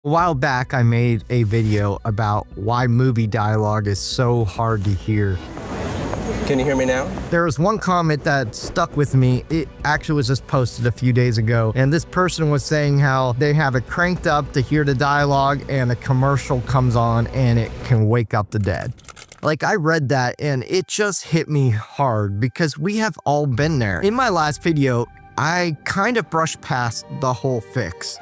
A while back, I made a video about why movie dialogue is so hard to hear. Can you hear me now? There was one comment that stuck with me. It actually was just posted a few days ago, and this person was saying how they have it cranked up to hear the dialogue and a commercial comes on and it can wake up the dead. Like, I read that and it just hit me hard because we have all been there. In my last video, I kind of brushed past the whole fix.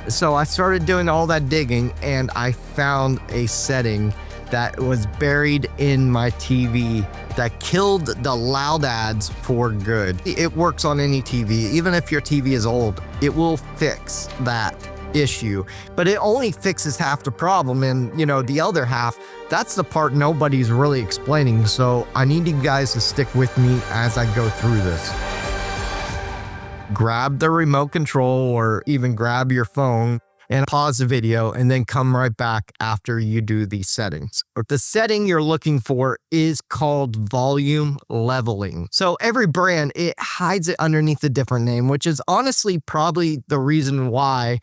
So I started doing all that digging and I found a setting that was buried in my TV that killed the loud ads for good. It works on any TV. Even if your TV is old, it will fix that issue. But it only fixes half the problem, and the other half, that's the part nobody's really explaining. So I need you guys to stick with me as I go through this. Grab the remote control or even grab your phone and pause the video and then come right back after you do these settings. The setting you're looking for is called volume leveling. So every brand, it hides it underneath a different name, which is honestly probably the reason why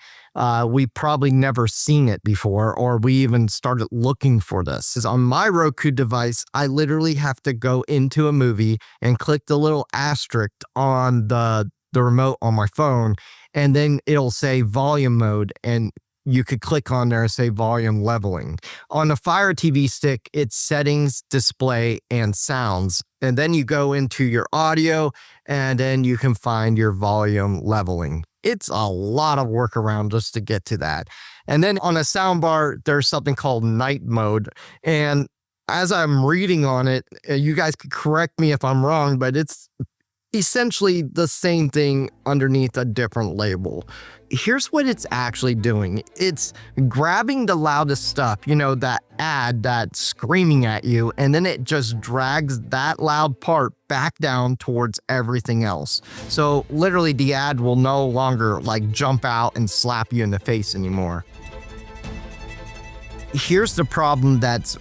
we probably never seen it before, or we even started looking for this. Is on my Roku device, I literally have to go into a movie and click the little asterisk on the remote on my phone, and then it'll say volume mode, and you could click on there and say volume leveling. On the Fire TV stick, it's settings, display, and sounds. And then you go into your audio, and then you can find your volume leveling. It's a lot of work around just to get to that. And then on a soundbar, there's something called night mode. And as I'm reading on it, you guys could correct me if I'm wrong, but it's essentially the same thing underneath a different label. Here's what it's actually doing. It's grabbing the loudest stuff, that ad that's screaming at you, and then it just drags that loud part back down towards everything else. So literally the ad will no longer jump out and slap you in the face anymore. Here's the problem that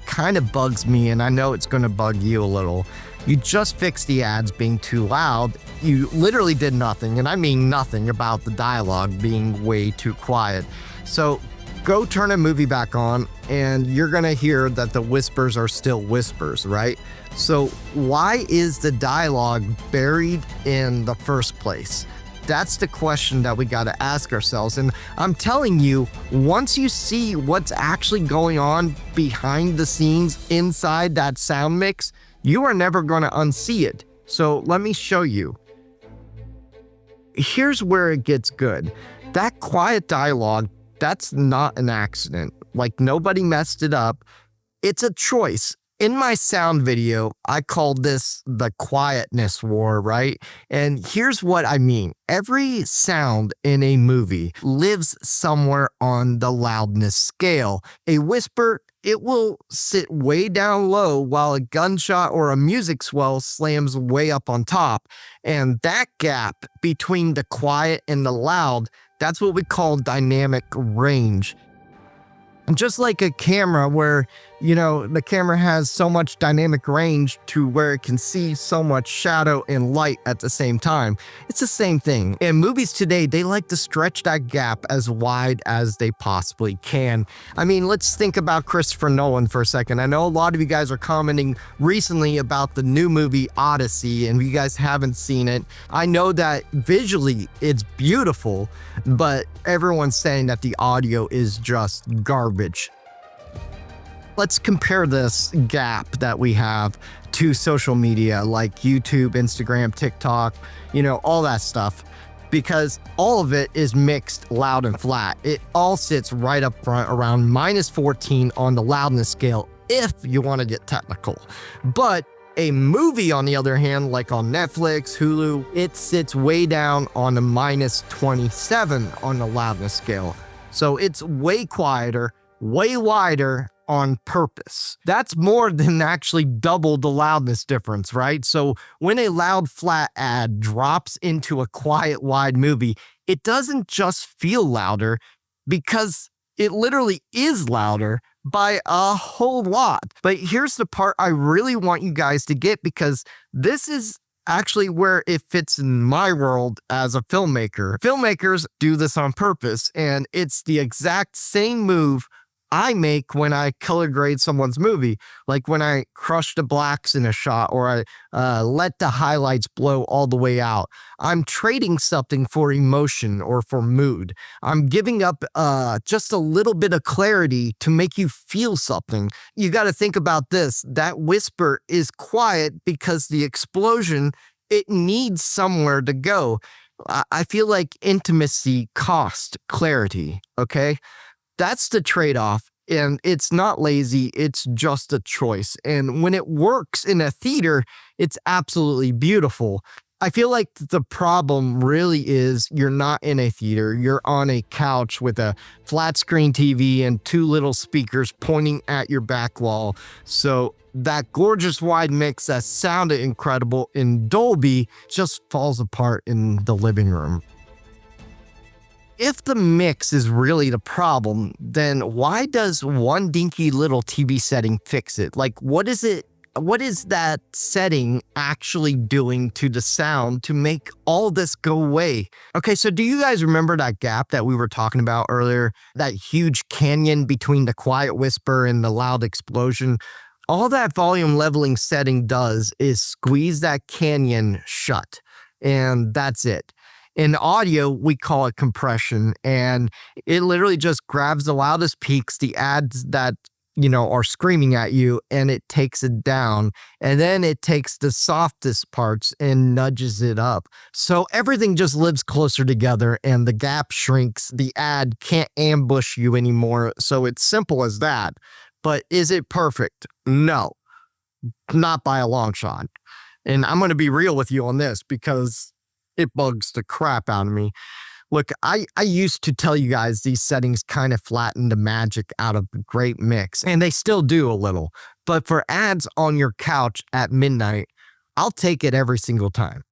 kind of bugs me, and I know it's going to bug you a little. You just fixed the ads being too loud. You literally did nothing, and I mean nothing, about the dialogue being way too quiet. So go turn a movie back on, and you're gonna hear that the whispers are still whispers, right? So why is the dialogue buried in the first place? That's the question that we gotta ask ourselves. And I'm telling you, once you see what's actually going on behind the scenes inside that sound mix, you are never going to unsee it. So let me show you. Here's where it gets good. That quiet dialogue, that's not an accident. Nobody messed it up. It's a choice. In my sound video, I called this the quietness war, right? And here's what I mean. Every sound in a movie lives somewhere on the loudness scale. A whisper, it will sit way down low, while a gunshot or a music swell slams way up on top. And that gap between the quiet and the loud, that's what we call dynamic range. Just like a camera where, the camera has so much dynamic range to where it can see so much shadow and light at the same time. It's the same thing. And movies today, they like to stretch that gap as wide as they possibly can. I mean, let's think about Christopher Nolan for a second. I know a lot of you guys are commenting recently about the new movie Odyssey, and you guys haven't seen it. I know that visually it's beautiful, but everyone's saying that the audio is just garbage. Let's compare this gap that we have to social media like YouTube, Instagram, TikTok, all that stuff, because all of it is mixed loud and flat. It all sits right up front around -14 on the loudness scale if you want to get technical. But a movie, on the other hand, like on Netflix, Hulu, it sits way down on the -27 on the loudness scale. So it's way quieter, way wider on purpose. That's more than actually double the loudness difference, right? So when a loud flat ad drops into a quiet wide movie, it doesn't just feel louder, because it literally is louder by a whole lot. But here's the part I really want you guys to get, because this is actually where it fits in my world as a filmmaker. Filmmakers do this on purpose, and it's the exact same move I make when I color grade someone's movie, like when I crush the blacks in a shot or I let the highlights blow all the way out. I'm trading something for emotion or for mood. I'm giving up just a little bit of clarity to make you feel something. You got to think about this. That whisper is quiet because the explosion, it needs somewhere to go. I feel like intimacy costs clarity, okay? That's the trade-off. And it's not lazy, it's just a choice. And when it works in a theater, it's absolutely beautiful. I feel like the problem really is you're not in a theater. You're on a couch with a flat screen TV and two little speakers pointing at your back wall. So that gorgeous wide mix that sounded incredible in Dolby just falls apart in the living room. If the mix is really the problem, then why does one dinky little TV setting fix it? Like, what is that setting actually doing to the sound to make all this go away? Okay, so do you guys remember that gap that we were talking about earlier? That huge canyon between the quiet whisper and the loud explosion? All that volume leveling setting does is squeeze that canyon shut, and that's it. In audio, we call it compression, and it literally just grabs the loudest peaks, the ads that, are screaming at you, and it takes it down. And then it takes the softest parts and nudges it up. So everything just lives closer together and the gap shrinks. The ad can't ambush you anymore. So it's simple as that. But is it perfect? No, not by a long shot. And I'm going to be real with you on this because it bugs the crap out of me. Look, I used to tell you guys these settings kind of flatten the magic out of a great mix, and they still do a little. But for ads on your couch at midnight, I'll take it every single time.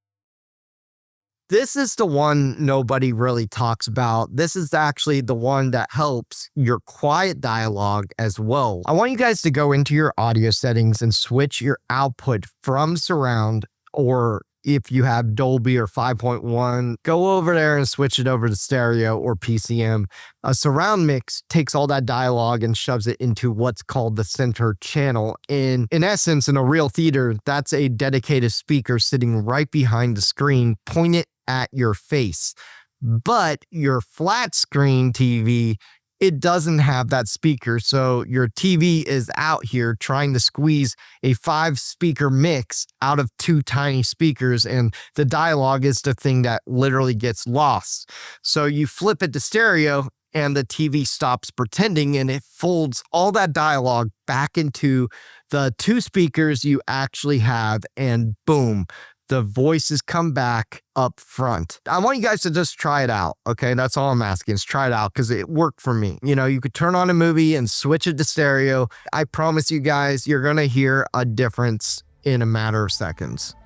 This is the one nobody really talks about. This is actually the one that helps your quiet dialogue as well. I want you guys to go into your audio settings and switch your output from surround, or if you have Dolby or 5.1, go over there and switch it over to stereo or PCM. A surround mix takes all that dialogue and shoves it into what's called the center channel. In essence, in a real theater, that's a dedicated speaker sitting right behind the screen, pointed at your face. But your flat screen TV, it doesn't have that speaker. So your TV is out here trying to squeeze a 5-speaker mix out of 2 tiny speakers, and the dialogue is the thing that literally gets lost. So you flip it to stereo and the TV stops pretending and it folds all that dialogue back into the 2 speakers you actually have, and boom, the voices come back up front. I want you guys to just try it out, okay? That's all I'm asking is try it out because it worked for me. You could turn on a movie and switch it to stereo. I promise you guys, you're going to hear a difference in a matter of seconds.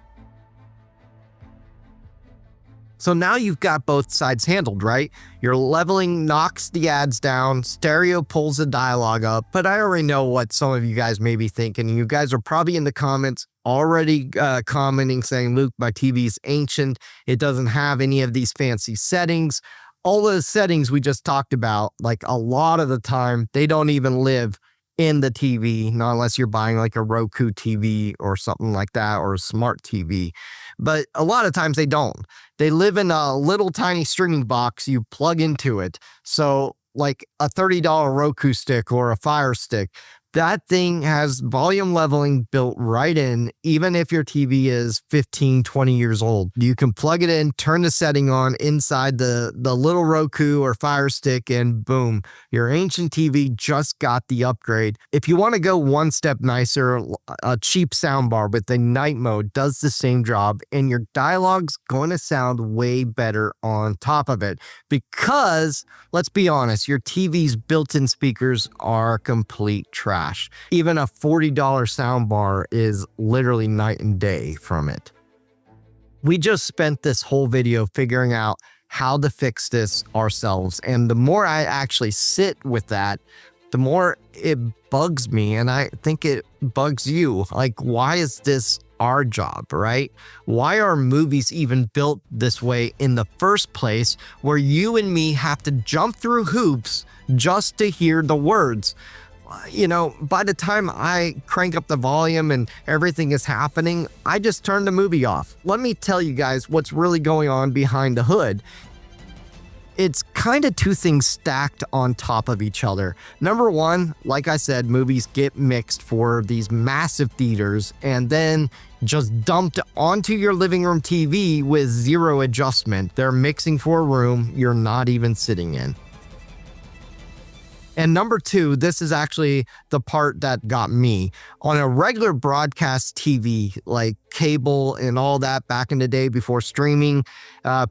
So now you've got both sides handled, right? Your leveling knocks the ads down, stereo pulls the dialogue up, but I already know what some of you guys may be thinking. You guys are probably in the comments already commenting saying, Luke, my TV is ancient. It doesn't have any of these fancy settings. All those settings we just talked about, like a lot of the time, they don't even live in the TV, not unless you're buying like a Roku TV or something like that, or a smart TV. But a lot of times they don't. They live in a little tiny streaming box you plug into it. So like a $30 Roku stick or a Fire Stick, that thing has volume leveling built right in, even if your TV is 15, 20 years old. You can plug it in, turn the setting on inside the little Roku or Fire Stick, and boom, your ancient TV just got the upgrade. If you want to go one step nicer, a cheap soundbar with the night mode does the same job, and your dialogue's going to sound way better on top of it. Because, let's be honest, your TV's built-in speakers are complete trash. Even a $40 soundbar is literally night and day from it. We just spent this whole video figuring out how to fix this ourselves. And the more I actually sit with that, the more it bugs me. And I think it bugs you. Like, why is this our job, right? Why are movies even built this way in the first place, where you and me have to jump through hoops just to hear the words? You know, by the time I crank up the volume and everything is happening, I just turn the movie off. Let me tell you guys what's really going on behind the hood. It's kind of two things stacked on top of each other. Number one, like I said, movies get mixed for these massive theaters and then just dumped onto your living room TV with zero adjustment. They're mixing for a room you're not even sitting in. And number two, this is actually the part that got me. On a regular broadcast TV, like cable and all that back in the day before streaming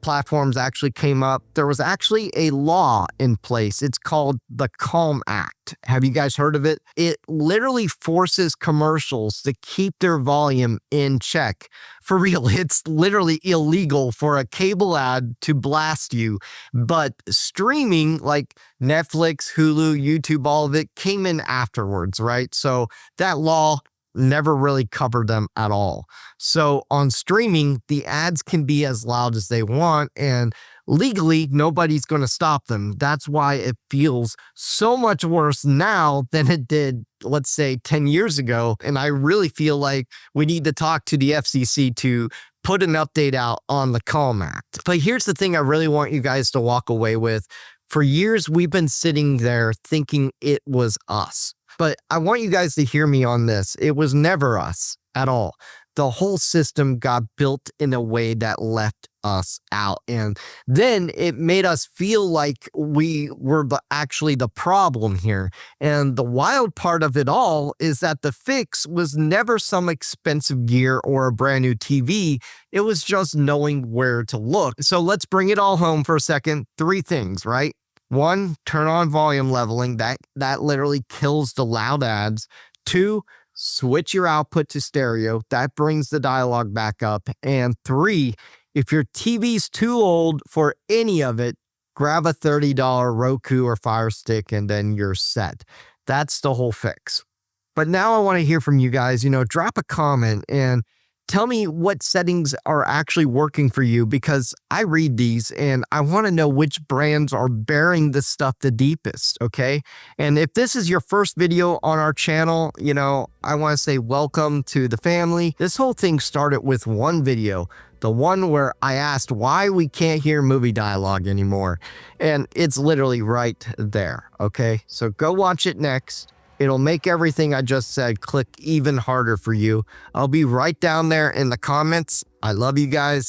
platforms actually came up, there was actually a law in place. It's called the Calm Act. Have you guys heard of it? It literally forces commercials to keep their volume in check. For real, it's literally illegal for a cable ad to blast you. But streaming like Netflix, Hulu, YouTube, all of it came in afterwards, right? So that law never really covered them at all. So on streaming, the ads can be as loud as they want, and legally, nobody's going to stop them. That's why it feels so much worse now than it did, let's say, 10 years ago. And I really feel like we need to talk to the FCC to put an update out on the Calm Act. But here's the thing I really want you guys to walk away with. For years, we've been sitting there thinking it was us. But I want you guys to hear me on this. It was never us at all. The whole system got built in a way that left us out. And then it made us feel like we were actually the problem here. And the wild part of it all is that the fix was never some expensive gear or a brand new TV. It was just knowing where to look. So let's bring it all home for a second. 3 things, right? 1, turn on volume leveling. That literally kills the loud ads. 2, switch your output to stereo. That brings the dialogue back up. And 3, if your TV's too old for any of it, grab a $30 Roku or Fire Stick and then you're set. That's the whole fix. But now I want to hear from you guys. Drop a comment and tell me what settings are actually working for you, because I read these and I want to know which brands are bearing this stuff the deepest, okay? And if this is your first video on our channel, I want to say welcome to the family. This whole thing started with one video, the one where I asked why we can't hear movie dialogue anymore. And it's literally right there, okay? So go watch it next. It'll make everything I just said click even harder for you. I'll be right down there in the comments. I love you guys,